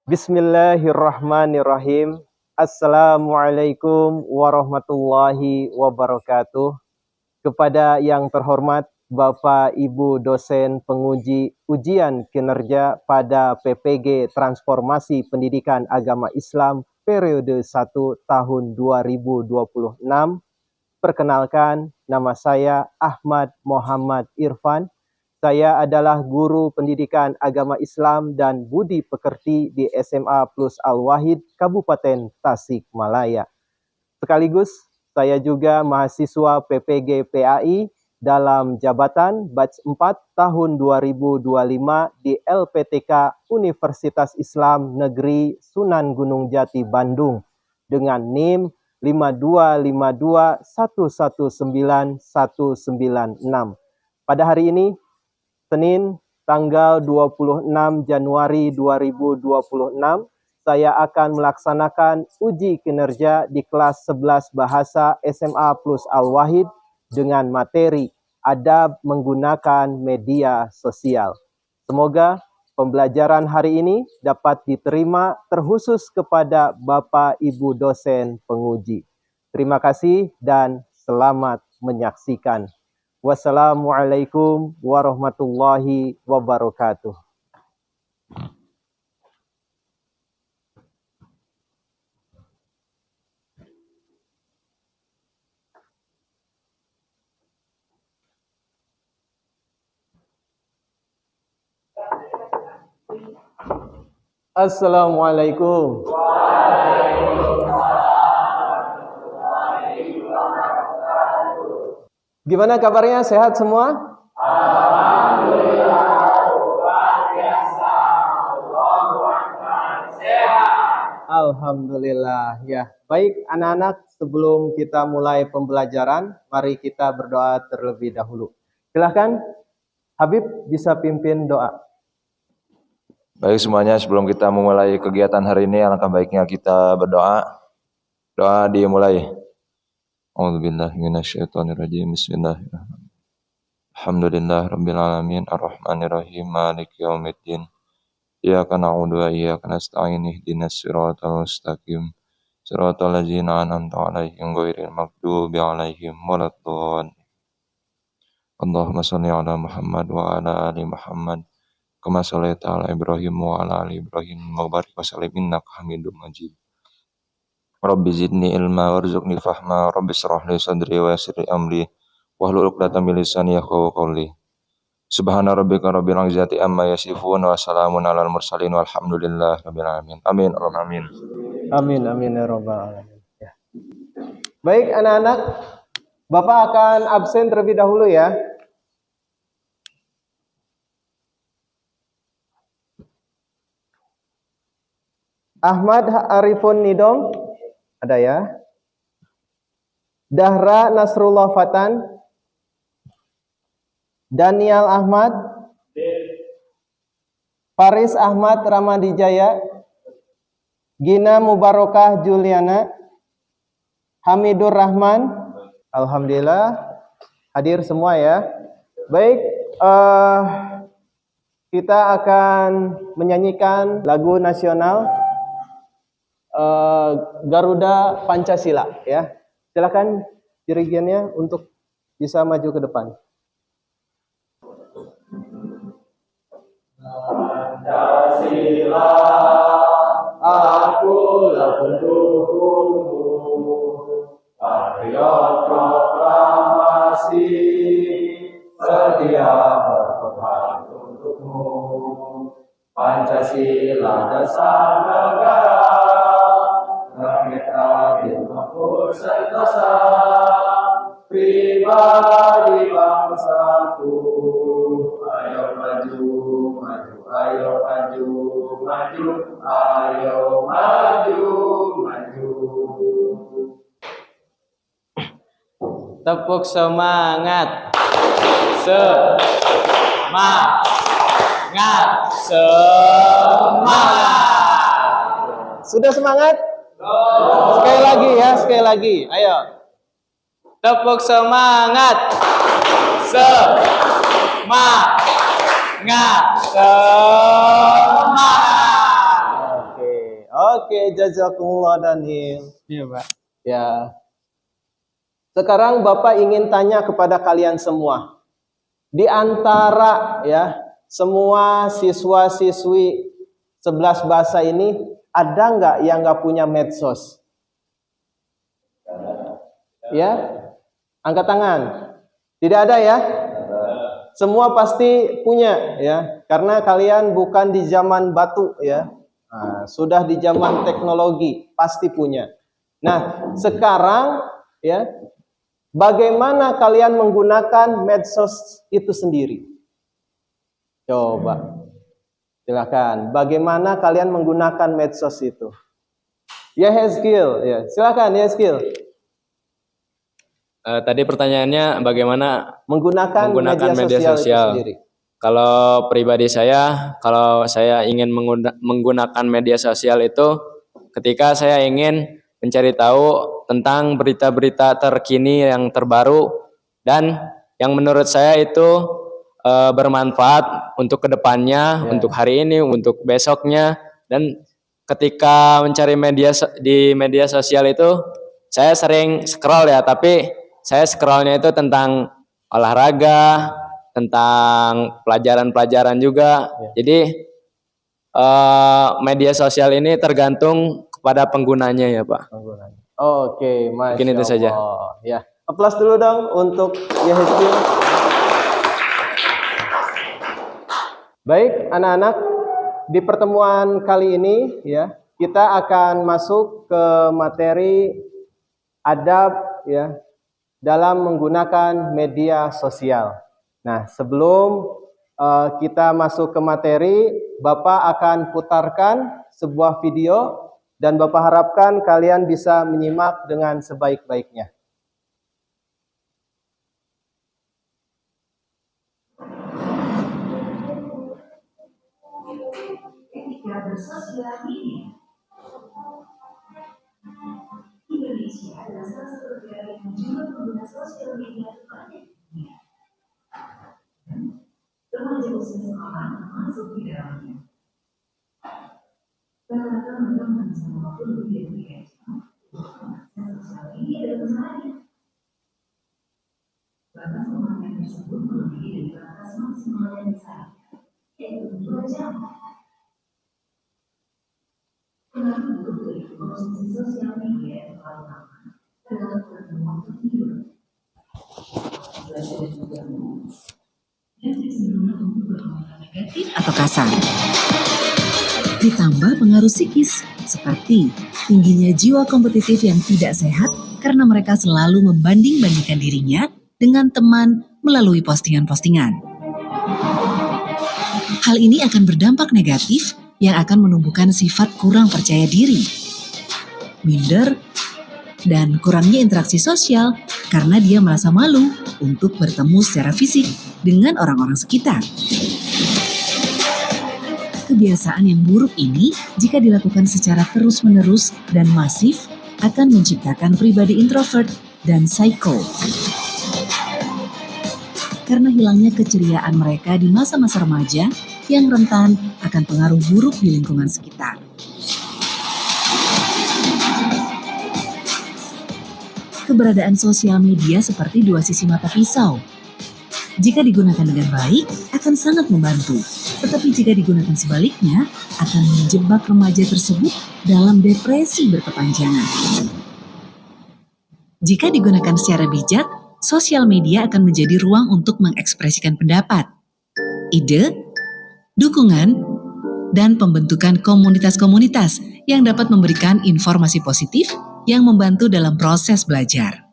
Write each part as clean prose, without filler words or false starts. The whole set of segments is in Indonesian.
Bismillahirrahmanirrahim. Assalamualaikum warahmatullahi wabarakatuh. Kepada yang terhormat Bapak Ibu dosen penguji ujian kinerja pada PPG Transformasi Pendidikan Agama Islam periode 1 tahun 2026. Perkenalkan, nama saya Ahmad Muhammad Irfan. Saya adalah guru pendidikan agama Islam dan budi pekerti di SMA Plus Al-Wahid, Kabupaten Tasikmalaya. Sekaligus, saya juga mahasiswa PPG PAI dalam jabatan batch 4 tahun 2025 di LPTK Universitas Islam Negeri Sunan Gunung Jati, Bandung dengan NIM 5252119196. Pada hari ini, Senin, tanggal 26 Januari 2026, saya akan melaksanakan uji kinerja di kelas 11 Bahasa SMA Plus Al-Wahid dengan materi adab menggunakan media sosial. Semoga pembelajaran hari ini dapat diterima terkhusus kepada Bapak Ibu dosen penguji. Terima kasih dan selamat menyaksikan. Wassalamualaikum warahmatullahi wabarakatuh. Assalamualaikum. Gimana kabarnya? Sehat semua? Alhamdulillah, luar biasa. Allahu Akbar. Sehat. Alhamdulillah. Ya, baik anak-anak, sebelum kita mulai pembelajaran, mari kita berdoa terlebih dahulu. Silahkan, Habib bisa pimpin doa. Baik semuanya, sebelum kita memulai kegiatan hari ini, alangkah baiknya kita berdoa. Doa dimulai. A'udzubillahi minasyaitonirrajim. Bismillahirrahmanirrahim. Alhamdulillah rabbil alamin arrahmanirrahim maliki yaumiddin. Iyyaka na'budu wa iyyaka nasta'in ihdinas siratal mustaqim. Siratal ladzina an'amta 'alaihim ghairil maghdubi 'alaihim waladdallin. Allahumma shalli 'ala Muhammad wa 'ala ali Muhammad kama shallaita 'ala Ibrahim wa 'ala ali Ibrahim wa barik wa sallim innaka Hamidum Majid. Rabbi zidni ilma warzuqni fahma. Rabbi shrah li sadri wa yassir li amri wahlul 'uqdatam min lisani yafqahu qawli. Subhana rabbika rabbil izzati amma yasifun wa salamun 'alal mursalin walhamdulillahi rabbil alamin. Amin. Amin. Amin, amin ya rabbal alamin. Ya. Baik anak-anak, Bapak akan absen terlebih dahulu ya. Ahmad Arifun Nidom, ada ya. Dahra Nasrullah Fatan, Daniel Ahmad, Faris Ahmad Ramadijaya, Gina Mubarokah Juliana, Hamidur Rahman. Alhamdulillah hadir semua ya. Baik, kita akan menyanyikan lagu nasional Garuda Pancasila ya. Silakan dirigennya untuk bisa maju ke depan. Pancasila, akulah pendukungmu, patriot proklamasi, setia berkorban untukmu. Pancasila dasar negara, rakyat adil makmur sentosa, pribadi bangsaku. Ayo maju, maju, ayo maju, maju, ayo maju, maju. Tepuk semangat. Semangat. Semangat. Sudah semangat? Sekali lagi ya, sekali lagi. Ayo. Tepuk semangat. Semangat. Semangat. Oke. Oke, jazakumullah Daniel. Iya, Pak. Ya. Sekarang Bapak ingin tanya kepada kalian semua. Di antara ya semua siswa-siswi 11 bahasa ini ada nggak yang nggak punya medsos? Ya, angkat tangan. Tidak ada ya? Semua pasti punya ya, karena kalian bukan di zaman batu ya. Nah, sudah di zaman teknologi, pasti punya. Nah, sekarang ya, bagaimana kalian menggunakan medsos itu sendiri? Coba, silakan. Bagaimana kalian menggunakan medsos itu? Ya, Hezkil, ya, silakan, Hezkil. Tadi pertanyaannya bagaimana Menggunakan media sosial itu sendiri. Kalau pribadi saya, kalau saya ingin menggunakan media sosial itu ketika saya ingin mencari tahu tentang berita-berita terkini yang terbaru dan yang menurut saya itu bermanfaat untuk kedepannya, untuk hari ini, untuk besoknya. Dan ketika mencari di media sosial itu saya sering scroll ya, tapi saya scrollnya itu tentang olahraga, tentang pelajaran-pelajaran juga. Jadi media sosial ini tergantung kepada penggunanya ya Pak. Oke, Masya Mungkin itu saja. Allah. Ya, aplaus dulu dong untuk Yahizkil. Baik, anak-anak, di pertemuan kali ini ya kita akan masuk ke materi adab ya dalam menggunakan media sosial. Nah, sebelum kita masuk ke materi, Bapak akan putarkan sebuah video dan Bapak harapkan kalian bisa menyimak dengan sebaik-baiknya. Ketika bersosial media, Indonesia adalah salah satu negara yang jumlah pengguna sosial media terbanyak di dunia. Remaja usia sekolah masuk di dalamnya. Rata-rata mereka menghabiskan waktu lebih dari 3 jam mengakses sosial media dalam sehari. Batas pemakaian tersebut melebihi dari batas maksimal yang disarankan, yaitu 2 jam. Pengaruh buruk dari konsumsi sosial media yang terlalu lama adalah kurangnya waktu tidur. Dan kecenderungan untuk berkomentar negatif atau kasar. Ditambah pengaruh psikis seperti tingginya jiwa kompetitif yang tidak sehat karena mereka selalu membanding-bandingkan dirinya dengan teman melalui postingan-postingan. Hal ini akan berdampak negatif yang akan menumbuhkan sifat kurang percaya diri, minder, dan kurangnya interaksi sosial karena dia merasa malu untuk bertemu secara fisik dengan orang-orang sekitar. Kebiasaan yang buruk ini jika dilakukan secara terus-menerus dan masif akan menciptakan pribadi introvert dan psycho. Karena hilangnya keceriaan mereka di masa-masa remaja yang rentan akan pengaruh buruk di lingkungan sekitar. Keberadaan sosial media seperti dua sisi mata pisau. Jika digunakan dengan baik, akan sangat membantu. Tetapi jika digunakan sebaliknya, akan menjebak remaja tersebut dalam depresi berkepanjangan. Jika digunakan secara bijak, sosial media akan menjadi ruang untuk mengekspresikan pendapat, ide, dukungan, dan pembentukan komunitas-komunitas yang dapat memberikan informasi positif yang membantu dalam proses belajar.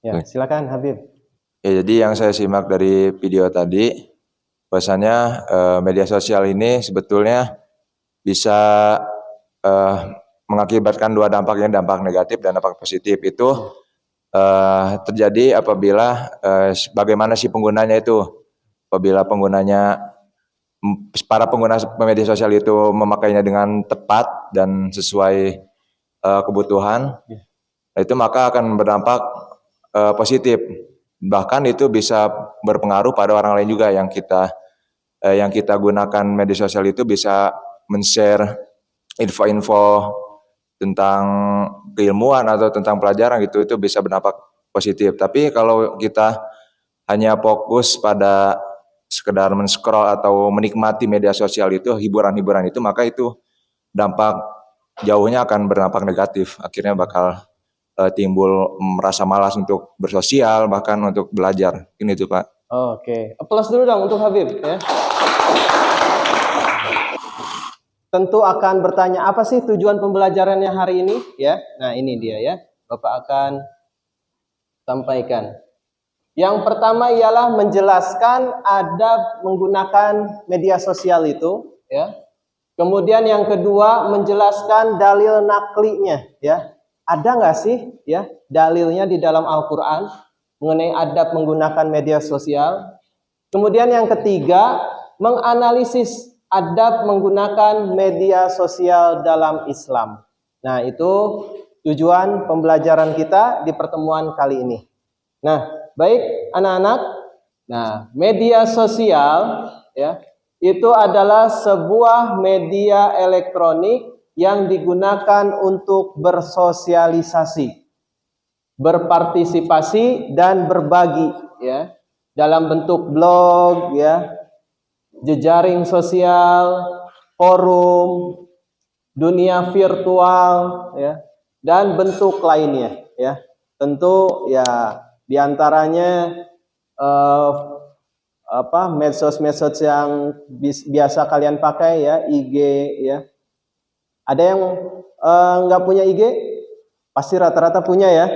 Ya, silakan Habib. Ya, jadi yang saya simak dari video tadi, bahwasannya media sosial ini sebetulnya bisa mengakibatkan dua dampak, yang dampak negatif dan dampak positif. Itu terjadi apabila bagaimana si penggunanya itu. Apabila para pengguna media sosial itu memakainya dengan tepat dan sesuai kebutuhan, itu maka akan berdampak positif. Bahkan itu bisa berpengaruh pada orang lain juga yang kita gunakan media sosial itu bisa men-share info-info tentang keilmuan atau tentang pelajaran gitu, itu bisa berdampak positif. Tapi kalau kita hanya fokus pada sekedar men-scroll atau menikmati media sosial itu, hiburan-hiburan itu, maka itu dampak jauhnya akan berdampak negatif. Akhirnya bakal timbul merasa malas untuk bersosial, bahkan untuk belajar. Ini tuh Pak. Oke, aplaus dulu dong untuk Habib ya. Tentu akan bertanya, apa sih tujuan pembelajarannya hari ini ya? Nah, ini dia ya. Bapak akan sampaikan. Yang pertama ialah menjelaskan adab menggunakan media sosial itu ya. Kemudian yang kedua menjelaskan dalil naklinya ya. Ada nggak sih ya dalilnya di dalam Al-Quran mengenai adab menggunakan media sosial? Kemudian yang ketiga menganalisis adab menggunakan media sosial dalam Islam. Nah, itu tujuan pembelajaran kita di pertemuan kali ini. Nah, baik anak-anak. Nah, media sosial ya, itu adalah sebuah media elektronik yang digunakan untuk bersosialisasi, berpartisipasi dan berbagi ya, dalam bentuk blog ya, jejaring sosial, forum, dunia virtual ya, dan bentuk lainnya ya. Tentu ya diantaranya medsos-medsos yang biasa kalian pakai ya, IG ya. Ada yang nggak punya IG? Pasti rata-rata punya ya.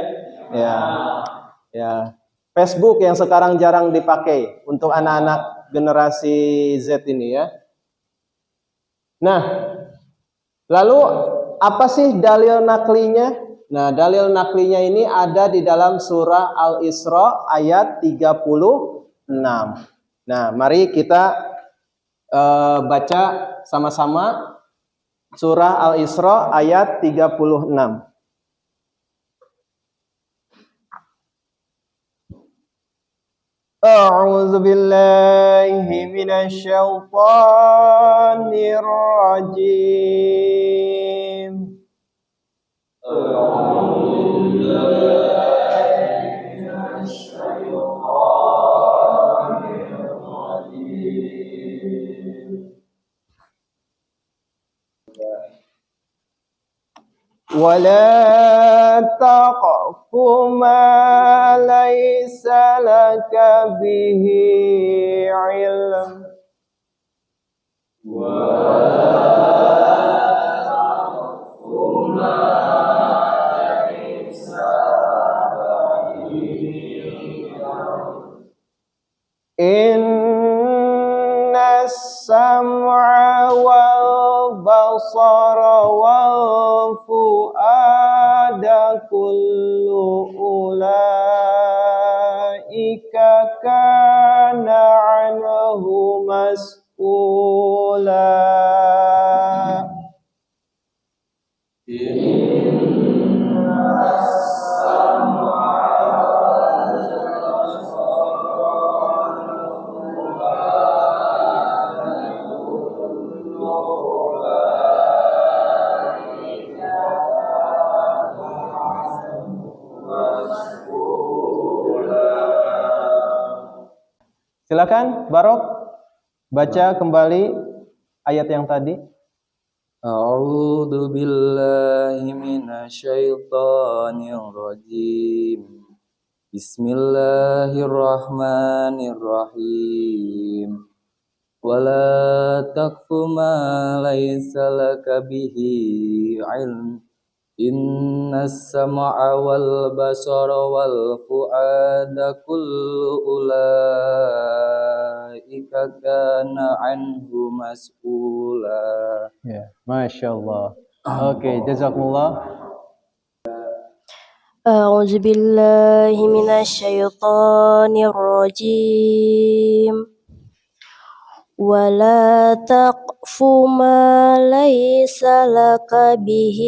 Ya. Facebook yang sekarang jarang dipakai untuk anak-anak generasi Z ini ya. Nah, lalu apa sih dalil naklinya? Nah, dalil naklinya ini ada di dalam surah Al-Isra ayat 36. Nah, mari kita baca sama-sama surah Al-Isra ayat 36. A'udzu billahi minasyaitonir rajim. ولا تقف ما ليس لك به علم إن السمع والبصر والفؤاد كل أولئك كان عنه مسؤولا. Silakan Barok baca kembali ayat yang tadi. A'udzu billahi minasyaitonir rajim. Bismillahirrahmanirrahim. Wala taqfu ma laysa laka bihi ilm. Innas sam'a wal basara wal fu'ada kullu ulaika kana anhu mas'ula. Ya, Masya Allah. Oke, jazakumullah. A'udzu billahi minasyaitonir rajim. ولا تقف ما ليس لك به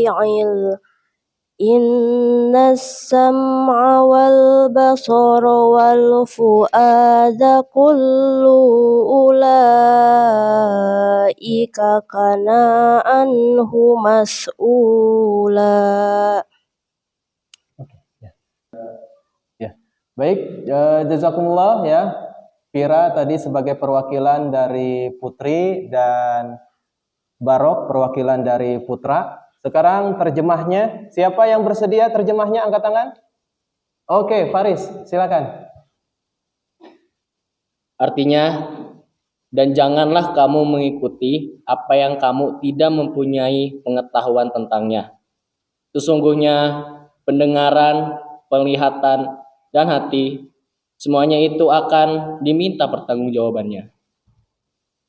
علم إن السمع والبصر والبصر والفؤاد كل أولئك كان عنه مسؤولا. Ya, baik, jazakumullah ya. Pira tadi sebagai perwakilan dari putri dan Barok perwakilan dari putra. Sekarang terjemahnya, siapa yang bersedia terjemahnya angkat tangan? Oke, Faris, silakan. Artinya, dan janganlah kamu mengikuti apa yang kamu tidak mempunyai pengetahuan tentangnya. Sesungguhnya pendengaran, penglihatan, dan hati, semuanya itu akan diminta pertanggungjawabannya.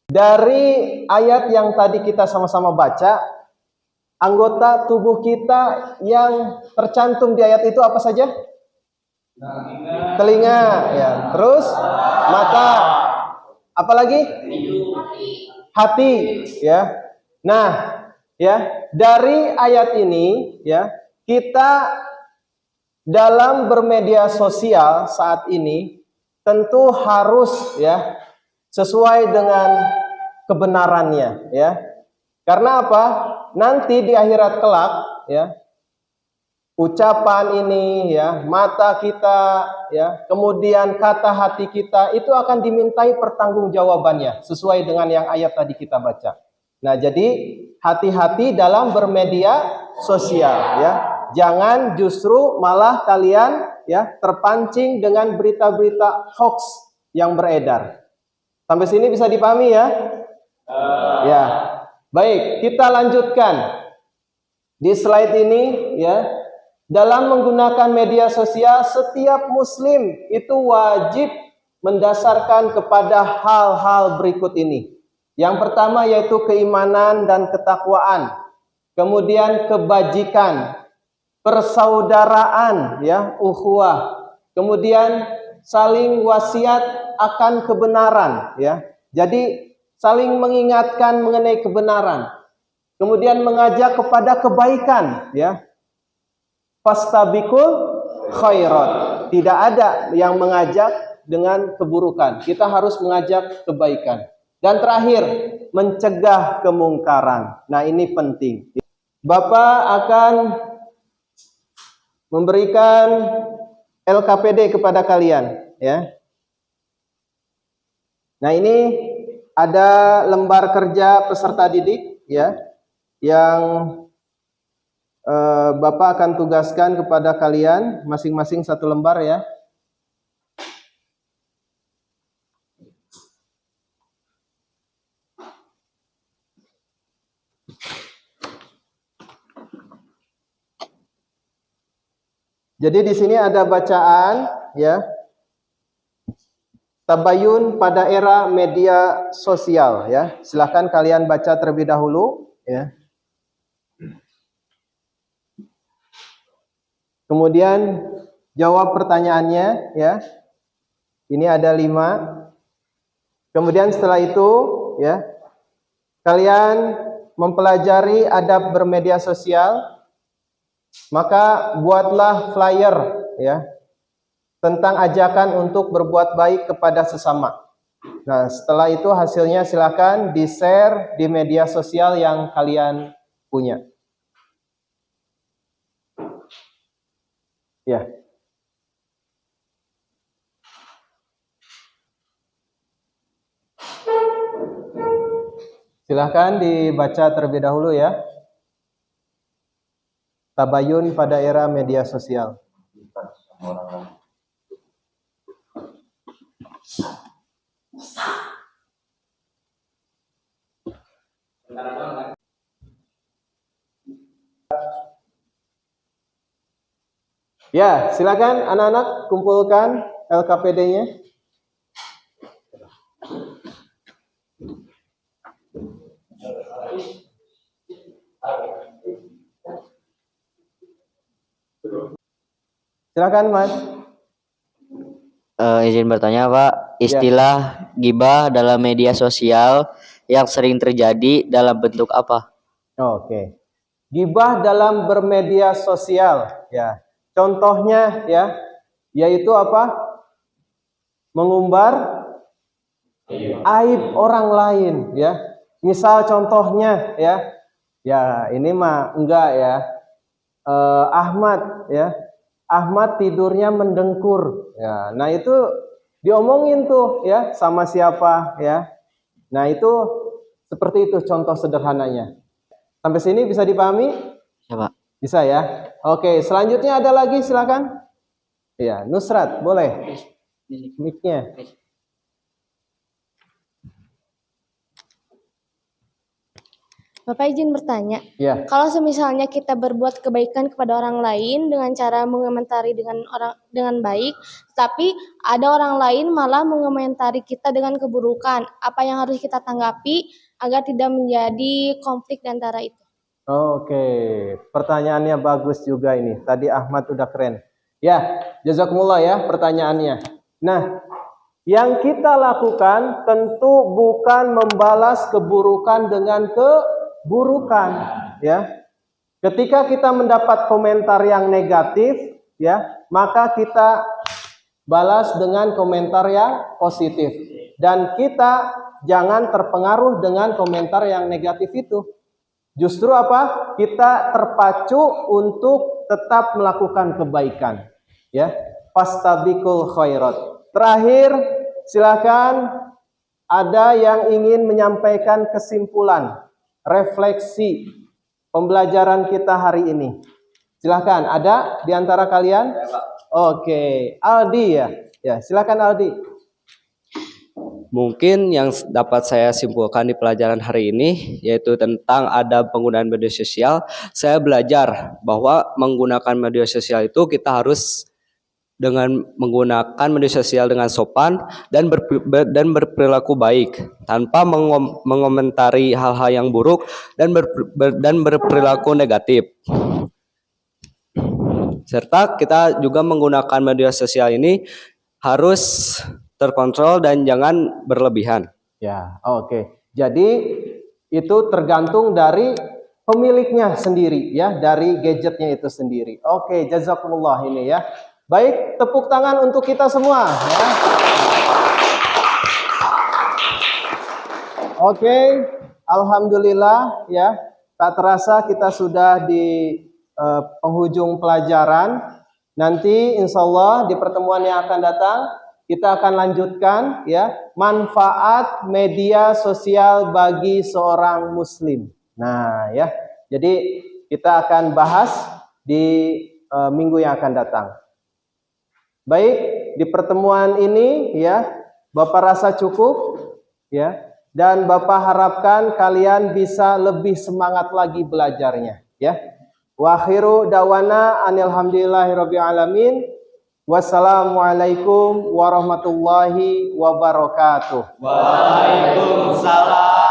Dari ayat yang tadi kita sama-sama baca, anggota tubuh kita yang tercantum di ayat itu apa saja? Telinga, ya. Terus mata, apalagi? Hati, ya. Nah, ya, dari ayat ini, ya, kita dalam bermedia sosial saat ini tentu harus, ya, sesuai dengan kebenarannya, ya. Karena apa? Nanti di akhirat kelak, ya, ucapan ini, ya, mata kita, ya, kemudian kata hati kita itu akan dimintai pertanggungjawabannya sesuai dengan yang ayat tadi kita baca. Nah, jadi hati-hati dalam bermedia sosial, ya. Jangan justru malah kalian, ya, terpancing dengan berita-berita hoax yang beredar. Sampai sini bisa dipahami, ya? Ya. Baik, kita lanjutkan. Di slide ini, ya, dalam menggunakan media sosial, setiap muslim itu wajib mendasarkan kepada hal-hal berikut ini. Yang pertama yaitu keimanan dan ketakwaan. Kemudian kebajikan, persaudaraan, ya, ukhuwah. Kemudian saling wasiat akan kebenaran, ya. Jadi saling mengingatkan mengenai kebenaran. Kemudian mengajak kepada kebaikan, ya. Fastabiqul khairat. Tidak ada yang mengajak dengan keburukan. Kita harus mengajak kebaikan. Dan terakhir, mencegah kemungkaran. Nah, ini penting. Bapak akan memberikan LKPD kepada kalian, ya. Nah, ini ada lembar kerja peserta didik, ya, yang Bapak akan tugaskan kepada kalian masing-masing satu lembar, ya. Jadi di sini ada bacaan, ya. Tabayun pada era media sosial, ya. Silahkan kalian baca terlebih dahulu, ya. Kemudian jawab pertanyaannya, ya. Ini ada 5. Kemudian setelah itu, ya, kalian mempelajari adab bermedia sosial. Maka buatlah flyer, ya, tentang ajakan untuk berbuat baik kepada sesama. Nah, setelah itu hasilnya silakan di-share di media sosial yang kalian punya. Ya. Silahkan dibaca terlebih dahulu, ya. Tabayun pada era media sosial. Ya, silakan anak-anak kumpulkan LKPD-nya. Silakan, Mas. Izin bertanya, Pak. Istilah gibah dalam media sosial yang sering terjadi dalam bentuk apa? Oke. Gibah dalam bermedia sosial, ya. Contohnya, ya, yaitu apa? Mengumbar aib orang lain, ya. Misal contohnya, ya ini mah enggak ya. Ahmad, ya. Ahmad tidurnya mendengkur, ya. Nah itu diomongin tuh, ya, sama siapa, ya. Nah itu seperti itu contoh sederhananya. Sampai sini bisa dipahami? Ya, Pak. Bisa ya. Oke, selanjutnya ada lagi, silakan. Ya, Nusrat, boleh. Mic-nya. Bapak izin bertanya, Ya. kalau semisalnya kita berbuat kebaikan kepada orang lain dengan cara mengomentari dengan baik, tapi ada orang lain malah mengomentari kita dengan keburukan, apa yang harus kita tanggapi agar tidak menjadi konflik di antara itu? Oke, pertanyaannya bagus juga ini. Tadi Ahmad udah keren. Ya, jazakumullah ya pertanyaannya. Nah, yang kita lakukan tentu bukan membalas keburukan dengan keburukan, ya. Ketika kita mendapat komentar yang negatif, ya, maka kita balas dengan komentar yang positif. Dan kita jangan terpengaruh dengan komentar yang negatif itu. Justru apa? Kita terpacu untuk tetap melakukan kebaikan, ya. Fastabiqul khairat. Terakhir, silakan ada yang ingin menyampaikan kesimpulan, refleksi pembelajaran kita hari ini. Silakan, ada di antara kalian? Oke, Aldi ya. Ya, silakan Aldi. Mungkin yang dapat saya simpulkan di pelajaran hari ini yaitu tentang adab penggunaan media sosial. Saya belajar bahwa menggunakan media sosial itu kita harus dengan menggunakan media sosial dengan sopan dan berperilaku baik tanpa mengomentari hal-hal yang buruk dan berperilaku negatif. Serta kita juga menggunakan media sosial ini harus terkontrol dan jangan berlebihan. Ya, oke. Jadi itu tergantung dari pemiliknya sendiri, ya, dari gadgetnya itu sendiri. Oke, jazakumullah ini ya. Baik, tepuk tangan untuk kita semua, ya. Oke, alhamdulillah ya. Tak terasa kita sudah di penghujung pelajaran. Nanti insya Allah di pertemuan yang akan datang kita akan lanjutkan ya manfaat media sosial bagi seorang muslim. Nah ya, jadi kita akan bahas di minggu yang akan datang. Baik, di pertemuan ini ya Bapak rasa cukup ya, dan Bapak harapkan kalian bisa lebih semangat lagi belajarnya ya. Wa akhiru dawana alhamdulillahirabbil alamin. Wassalamualaikum warahmatullahi wabarakatuh. Waalaikumsalam.